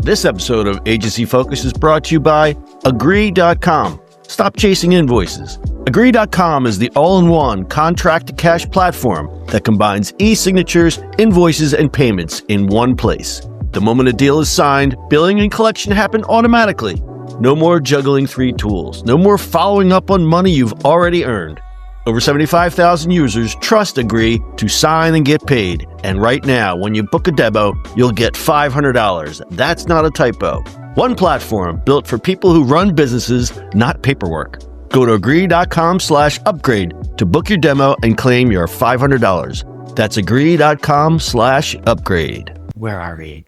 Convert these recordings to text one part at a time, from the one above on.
This episode of Agency Focus is brought to you by Agree.com. Stop chasing invoices. Agree.com is the all-in-one contract-to-cash platform that combines e-signatures, invoices, and payments in one place. The moment a deal is signed, billing and collection happen automatically. No more juggling 3 tools. No more following up on money you've already earned. Over 75,000 users trust Agree to sign and get paid. And right now, when you book a demo, you'll get $500. That's not a typo. One platform built for people who run businesses, not paperwork. Go to agree.com/upgrade to book your demo and claim your $500. That's agree.com/upgrade. Where are we?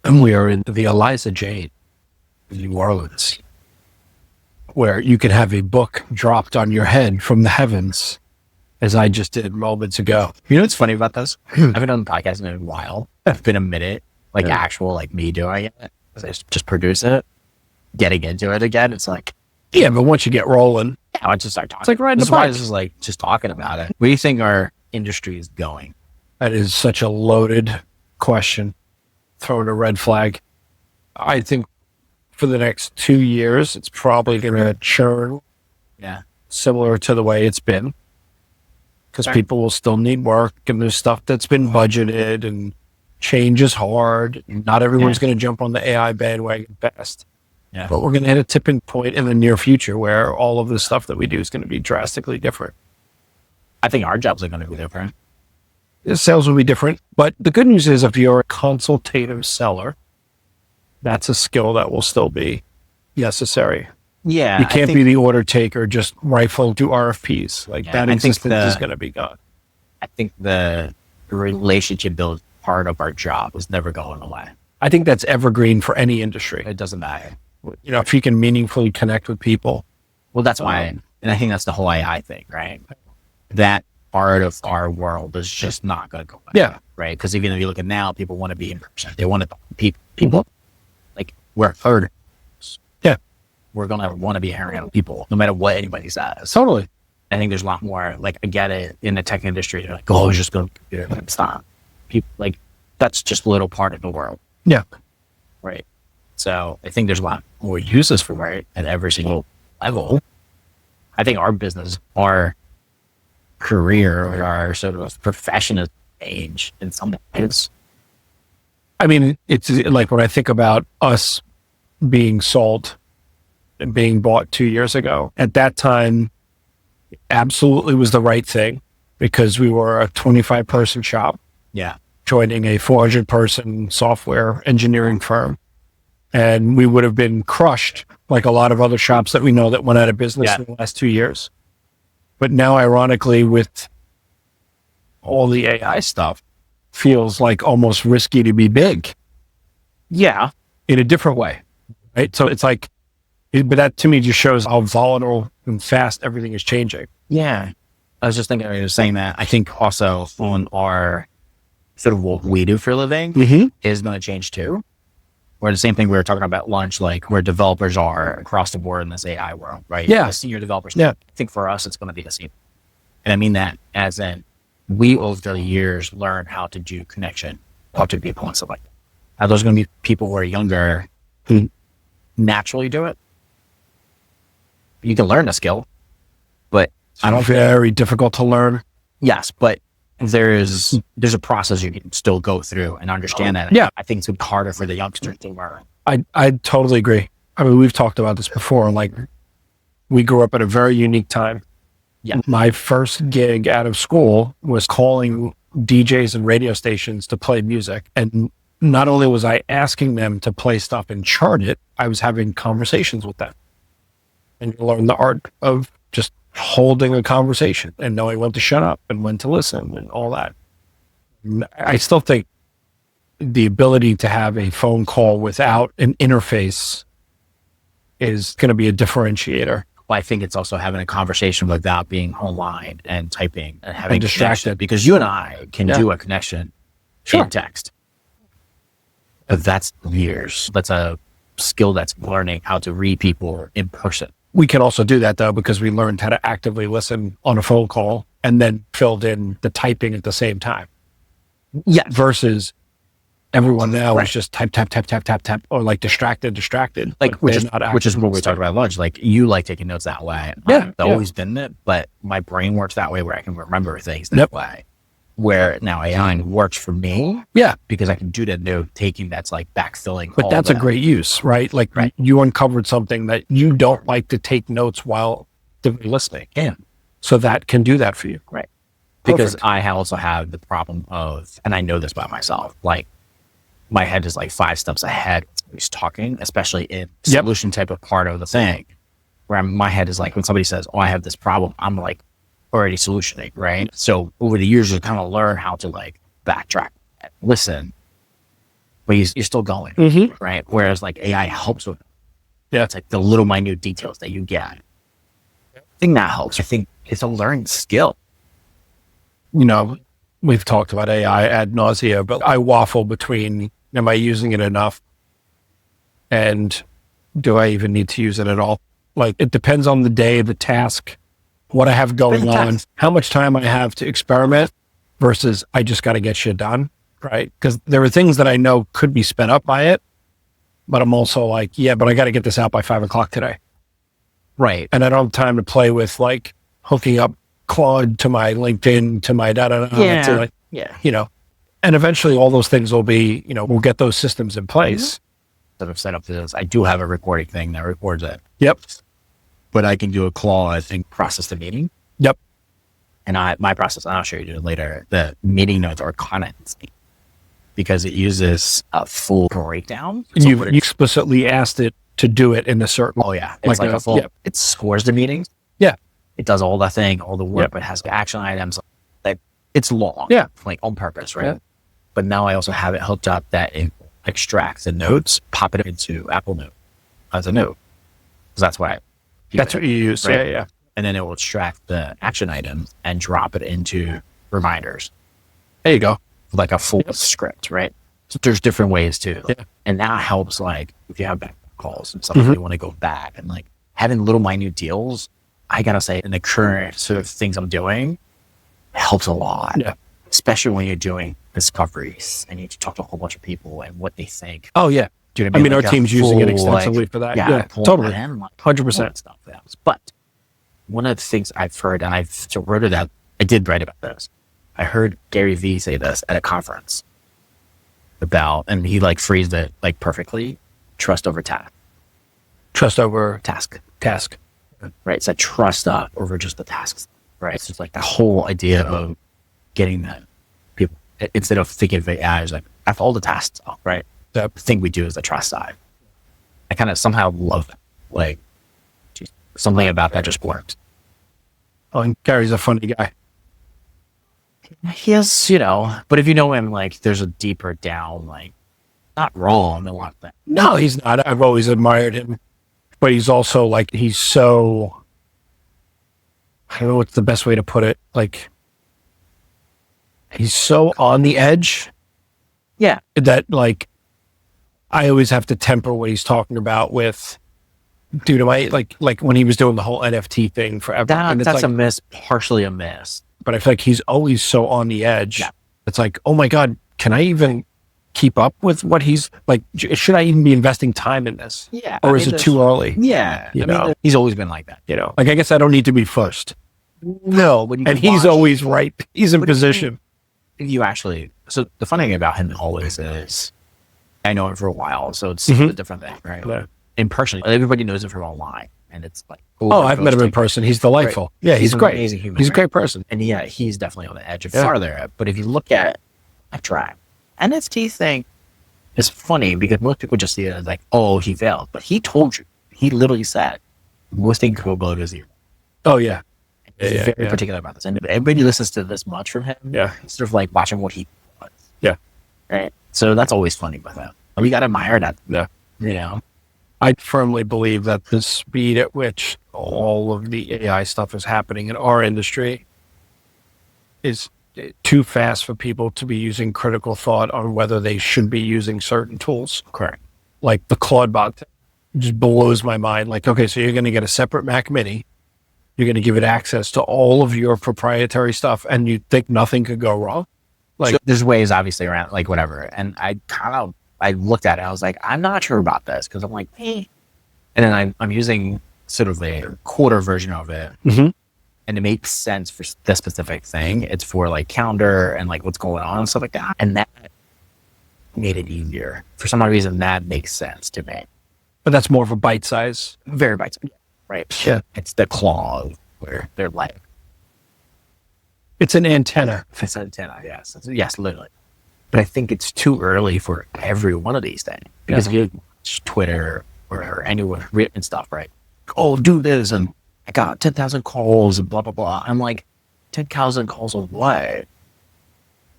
And we are in the Eliza Jane in New Orleans, where you can have a book dropped on your head from the heavens, as I just did moments ago. You know what's funny about this? I haven't done podcasting in a while. It's been a minute, actual me doing it. I just produce it, getting into it again. It's like, yeah, but once you get rolling, yeah, I just start talking. It's like riding a bike. bike. This is like just talking about it. Where do you think our industry is going? That is such a loaded question. Throwing a red flag. I think for the next 2 years, it's probably going to churn. Yeah. Similar to the way it's been. Because people will still need work, and there's stuff that's been budgeted, and change is hard. Not everyone's going to jump on the AI bandwagon fast. Yeah. But we're going to hit a tipping point in the near future where all of the stuff that we do is going to be drastically different. I think our jobs are going to be different. The sales will be different. But the good news is if you're a consultative seller, that's a skill that will still be necessary. Yeah. You can't be the order taker, just rifle to RFPs. That existence is going to be gone. I think the relationship build part of our job is never going away. I think that's evergreen for any industry. It doesn't matter. If you can meaningfully connect with people. Well, that's why, and I think that's the whole AI thing, right? That part of our world is just not going to go away. Yeah. Right? Because even if you look at now, people want to be in person. They want to people. We're herd. Yeah. We're going to want to be hanging out with people, no matter what anybody says. Totally. I think there's a lot more, I get it in the tech industry. They're like, oh, it's just going to be there. It's not. People, that's just a little part of the world. Yeah. Right. So I think there's a lot more uses for it at every single level. I think our business, our career, or our sort of profession has changed in some ways. I mean, it's like when I think about us being sold and being bought 2 years ago, at that time, absolutely was the right thing because we were a 25-person shop. Yeah. Joining a 400-person software engineering firm. And we would have been crushed like a lot of other shops that we know that went out of business in the last 2 years. But now, ironically, with all the AI stuff, feels like almost risky to be big. Yeah. In a different way, right? So it's like, but that to me just shows how volatile and fast everything is changing. Yeah. I was just thinking, I was saying that I think also on our sort of what we do for a living is going to change too. Where the same thing we were talking about lunch, where developers are across the board in this AI world, right? Yeah. The senior developers. Yeah. I think for us, it's going to be the same. And I mean that as in we over the years learn how to do connection, talk to people and stuff like that. Now, there's going to be people who are younger who naturally do it. You can learn the skill, but I don't feel very difficult to learn. Yes, but there's a process you can still go through and understand that. Yeah. I think it's harder for the youngsters to learn. I totally agree. I mean, we've talked about this before. We grew up at a very unique time. Yeah. My first gig out of school was calling DJs and radio stations to play music. And not only was I asking them to play stuff and chart it, I was having conversations with them. And you learn the art of just holding a conversation and knowing when to shut up and when to listen and all that. I still think the ability to have a phone call without an interface is going to be a differentiator. Well, I think it's also having a conversation without being online and typing and having distracted. Because you and I can do a connection in text. But that's years. That's a skill that's learning how to read people in person. We can also do that though, because we learned how to actively listen on a phone call and then filled in the typing at the same time. Yeah. Versus everyone now Right. is just type, or like distracted, Like, which is not what we actually talked about at lunch. Like, you like taking notes that way. Yeah, I've yeah. always been it, but my brain works that way where I can remember things that Yep. way. Where now AI works for me Yeah. because I can do the note taking that's like backfilling. But all that's a that. great use, right? Like Right. you uncovered something that you don't like to take notes while listening. Yeah. So that can do that for you. Right. Because Perfect. I also have the problem of, and I know this by myself, like my head is like 5 steps ahead when he's talking, especially in Yep. solution type of part of the thing, where my head is like, when somebody says, oh, I have this problem, I'm like already solutioning, right? So over the years, you kind of learn how to like backtrack and listen, but you're still going, Mm-hmm. right? Whereas like AI helps with it. Yeah. It's like the little minute details that you get. I think that helps. I think it's a learned skill. You know, we've talked about AI ad nausea, but I waffle between, am I using it enough? And do I even need to use it at all? Like, it depends on the day, the task, what I have going on, how much time I have to experiment versus I just got to get shit done, right? Because there are things that I know could be sped up by it, but I'm also like, yeah, but I got to get this out by 5:00 today. Right. And I don't have time to play with like hooking up Claude to my LinkedIn, to my Yeah. to like, Yeah. you know, and eventually all those things will be, you know, we'll get those systems in place. Sort of set up this. I do have a recording thing that records it, Yep. but I can do a clause and process the meeting. Yep. And my process, and I'll show you later, the meeting notes are content because it uses a full breakdown. So You what it- explicitly asked it to do it in a certain oh yeah, it's like, like a full. yep. It scores the meetings. Yeah. It does all the thing, all the work, Yep. but it has action items. Like it's long. Yeah. Like on purpose, right? Yeah. But now I also have it hooked up that it extracts the notes, pop it into Apple Note as a note. Because that's why. That's what you use. Right. Yeah, yeah. And then it will extract the action items and drop it into reminders, There you go. like a full script, right? So there's different ways too. Yeah. And that helps, like, if you have back calls and stuff, Mhm. you want to go back and like having little minute deals, I gotta say, in the current sort of things I'm doing, helps a lot. Yeah. Especially when you're doing discoveries and you talk to a whole bunch of people and what they think. Oh, yeah. Do you know what I mean, Like our a team's using it full, extensively like, for that. Yeah, Yeah, pull totally. that in, like, 100%. all that stuff else. But one of the things I've heard, and I've sort of wrote it out, I did write about this. I heard Gary Vee say this at a conference about, and he like phrased it like perfectly, trust over Trust over task, task. right? It's a trust up over just the tasks, right? It's just like the whole idea of getting that people, instead of thinking of AI as like, after all the tasks, right? Yep. The thing we do is the trust side. I kind of somehow love that. Like, geez, something about that just works. Oh, and Gary's a funny guy. He has, but if you know him, like, there's a deeper down, like, not wrong a lot of things. No, he's not. I've always admired him. But he's also like, he's so, I don't know what's the best way to put it. Like, he's so on the edge Yeah. that, like, I always have to temper what he's talking about with, dude, am I like when he was doing the whole NFT thing forever. And it's That's like, a miss, partially a miss. but I feel like he's always so on the edge. Yeah. It's like, oh my God, can I even keep up with what he's like? Should I even be investing time in this? Yeah. Or is it too early? Yeah. You know? He's always been like that. Like, I guess I don't need to be first. No, but And he's always right. He's in position. You actually, so the funny thing about him always is, I know him for a while, so it's Mhm. a different thing, right? Yeah. In person, everybody knows him from online, and it's like, Oh, I've met him in person. He's delightful. Yeah, he's an great. amazing human. He's a right? great person. And yeah, he's definitely on the edge of Yeah. farther. But if you look at a track, NFT thing is funny because most people just see it as like, oh, he failed. But he told you, he literally said, most things will go to zero. Oh, yeah. He's Yeah, very yeah. particular about this. And if everybody listens to this much from him, Yeah. it's sort of like watching what he wants. Yeah. Right. So that's always funny with him. We got to admire that. Yeah. You know? I firmly believe that the speed at which all of the AI stuff is happening in our industry is too fast for people to be using critical thought on whether they should be using certain tools. Correct. Like the Claude bot thing just blows my mind. Like, okay, so you're going to get a separate Mac Mini. You're going to give it access to all of your proprietary stuff, and you think nothing could go wrong? Like, So there's ways obviously around, like whatever. And I looked at it. I was like, I'm not sure about this because I'm like, eh. And then I'm using sort of a quarter version of it. Mhm. And it makes sense for the specific thing. It's for like calendar and like what's going on and stuff like that. And that made it easier. For some odd reason, that makes sense to me. but that's more of a bite size. Very bite size, right? Yeah. It's the claw where they're like, It's an antenna. it's an antenna, yes. Yes, literally. But I think it's too early for every one of these things. Because if you watch Twitter or anyone written stuff, right? Oh, do this, and I got 10,000 calls and blah, blah, blah. I'm like, 10,000 calls of what?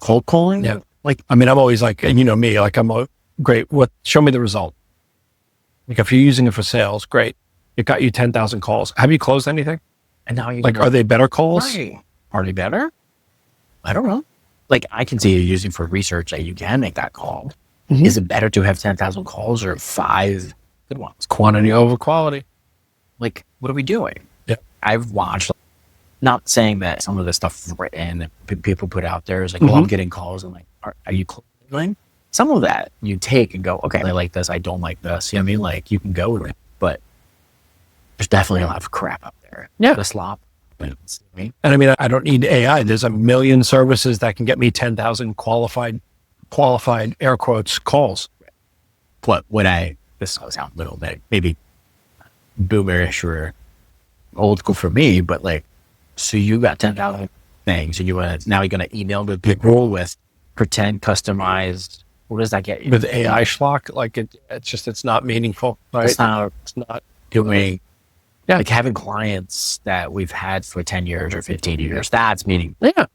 Cold calling? Yeah. Like, I mean, I'm always like, and you know me, like great. Show me the result. Like if you're using it for sales, great. It got you 10,000 calls. Have you closed anything? and now you Like, are they better calls? Right. Are they better? I don't know. Like, I can see you using for research that you can make that call. Mhm. Is it better to have 10,000 calls or 5 good ones? Quantity over quality. Like, what are we doing? Yeah. I've watched, not saying that some of the stuff written that people put out there is like, oh, I'm getting calls. And like, are you closing? Some of that you take and go, okay, I like this. I don't like this. You know what I mean? Like, you can go with it, but there's definitely a lot of crap out there. Yeah. The slop. And I mean, I don't need AI. There's a million services that can get me 10,000 qualified air quotes calls. This will sound a little bit maybe boomerish or old school for me, but like, so you got 10,000 things and now you're going to email the people with pretend customized. What does that get you? With AI schlock, like it's not meaningful, right? It's not doing, Yeah. like having clients that we've had for 10 years or 15 years. That's meaningful. Yeah.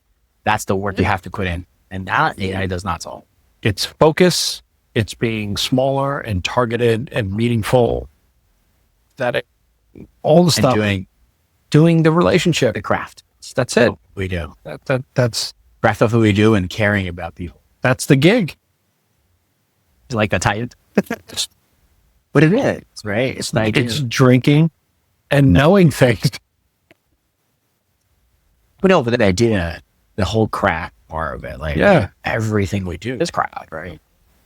That's the work you have to put in. And that AI does not solve. It's focus. It's being smaller and targeted and meaningful. All the stuff. Doing the relationship. The craft. That's it. We do. That's Craft of who we do and caring about people. that's the gig. Like a tight. But it is, right? It's like, It's drinking and knowing things. but no, but the idea, the whole craft part of it, like everything we do is craft, right?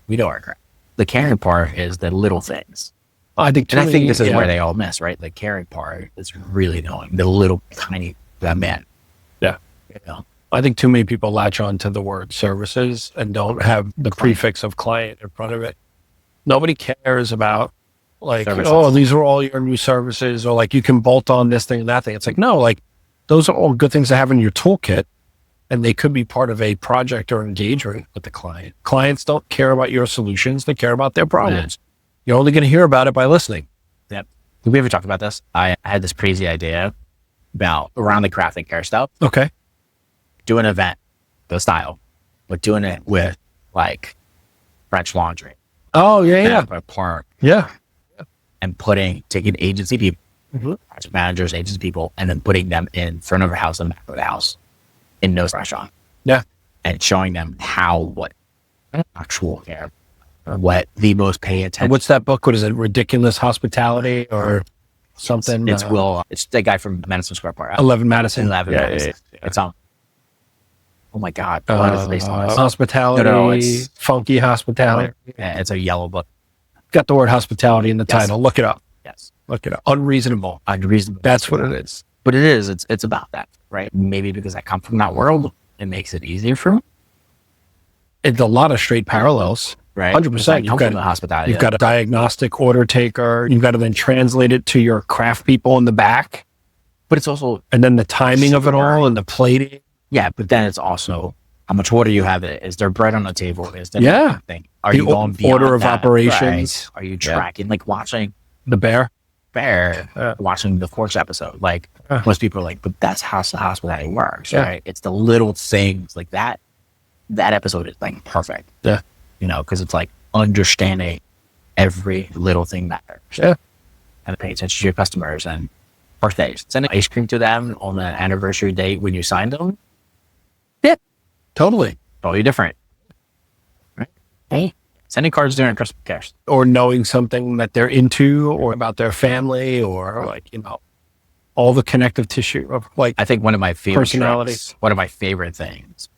We know our craft. The caring part is the little things. I think This is where they all miss, right? The caring part is really knowing the little tiny man. Yeah. You know? I think too many people latch on to the word services and don't have the prefix of client in front of it. Nobody cares about like, Services. oh, these are all your new services, or like you can bolt on this thing and that thing. It's like, no, like those are all good things to have in your toolkit, and they could be part of a project or engagement with the client. Clients don't care about your solutions. They care about their problems. You're only going to hear about it by listening. Yep. Did we ever talk about this? I had this crazy idea about around the craft and care stuff. Okay. Do an event, the style, but doing it with like French Laundry. Oh, yeah. A park. Yeah. And taking agency people, project managers, agency people, and then putting them in front of a house and back of the house in no restaurant. Yeah. And showing them what actual care, what the most pay attention. What's that book? What is it? Ridiculous Hospitality or something? It's it's the guy from Madison Square Park. 11 Madison. 11 Madison. It's on. Oh my God. What is it based on? Hospitality, No, it's funky hospitality. Yeah, it's a yellow book. Got the word hospitality in the title. Look it up. Yes. Look it up. Unreasonable. Unreasonable. That's what it is. But it is. It's about that, right? Maybe because I come from that world, it makes it easier for me. It's a lot of straight parallels. Right. 100%. Come from the hospitality. You've got a diagnostic order taker. You've got to then translate it to your craft people in the back. But it's also, And then the timing of it all and the plating. yeah, but then it's also how much water you have. Is there bread on the table? Is there Yeah. anything? Are The you going beyond order of that? operations. Right? Are you tracking, like watching The bear. Bear, watching the Forks episode? Like most people are like, but that's how the hospitality works, Yeah. right? It's the little things like that. That episode is like perfect. Yeah. You know, because it's like understanding every little thing matters. Yeah. And pay attention to your customers and birthdays. Sending ice cream to them on the anniversary date when you signed them. Yeah. Totally. Totally different. Right? Hey. Sending cards during Christmas cares. Or knowing something that they're into or about their family or like, all the connective tissue of like, I think one of my favorite Personalities. tricks, one of my favorite things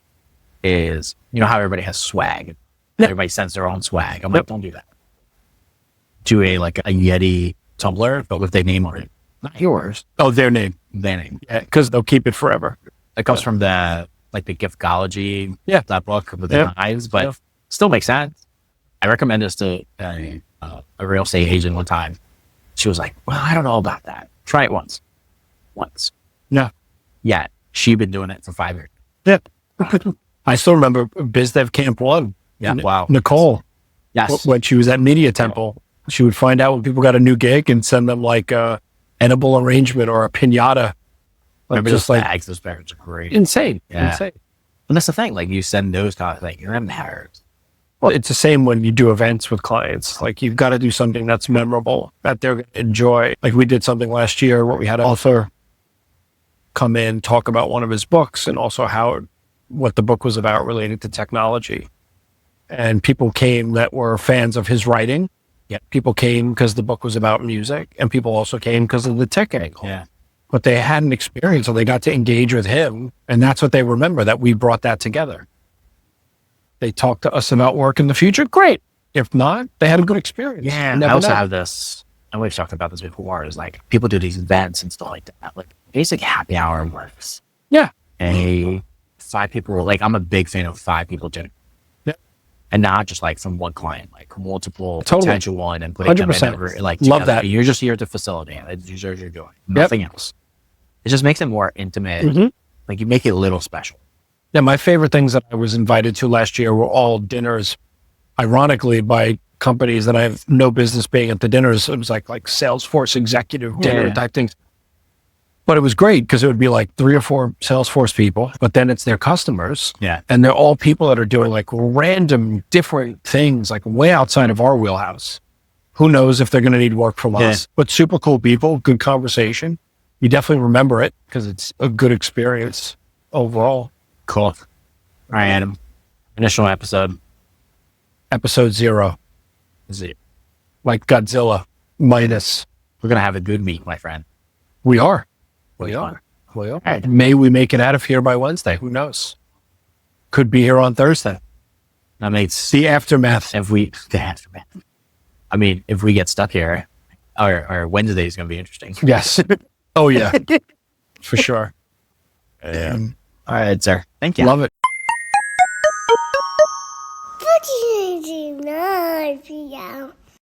is, you know how everybody has swag? Everybody sends their own swag. I'm like, don't do that. Do a Yeti tumbler, but with their name on it. Not yours. Oh, their name. Their name. Yeah, because they'll keep it forever. It comes from the Giftology, that book with the knives, but still makes sense. I recommend this to a real estate agent one time. She was like, well, I don't know about that. Try it once. Yeah. Yeah. She'd been doing it for 5 years. Yeah. I still remember BizDev Camp 1. Yeah. Wow. Nicole. Yes. When she was at Media Temple, she would find out when people got a new gig and send them like a edible arrangement or a piñata. Remember those bags? Those bags are great. Insane. Yeah. Insane. And that's the thing. Like, you send those kind of things. You're embarrassed. Well, it's the same when you do events with clients. Like, you've got to do something that's memorable, that they're going to enjoy. Like, we did something last year where we had an author come in, talk about one of his books and also what the book was about related to technology. And people came that were fans of his writing. Yeah. People came because the book was about music, and people also came because of the tech angle. Yeah. But they had an experience, so they got to engage with him. And that's what they remember, that we brought that together. They talked to us about work in the future. Great. If not, they had a good experience. Yeah. I also have this, and we've talked about this before, is like people do these events and stuff like that. Like, basic happy hour works. Yeah. And 5 people, like, I'm a big fan of 5 people doing it. Yeah. And not just like from one client, like multiple potential one, and putting 100%. them in like Love together. that. You're just here to facilitate. That's what you're doing. Nothing else. It just makes it more intimate. Mm-hmm. Like, you make it a little special. Yeah, my favorite things that I was invited to last year were all dinners, ironically, by companies that I have no business being at the dinners. It was like Salesforce executive dinner type things. But it was great because it would be like 3 or 4 Salesforce people, but then it's their customers. Yeah. And they're all people that are doing like random different things, like way outside of our wheelhouse. Who knows if they're going to need work from us, but super cool people, good conversation. You definitely remember it because it's a good experience overall. Cool. All right, Adam. Initial episode. Episode 0. Is it? Like Godzilla minus. We're going to have a good week, my friend. We are. We are. All right. May we make it out of here by Wednesday? Who knows? Could be here on Thursday. I mean, The aftermath. the aftermath. I mean, if we get stuck here, our Wednesday is going to be interesting. Yes. Oh, yeah. For sure. Yeah. All right, sir. Thank you. Love it. What do you do now,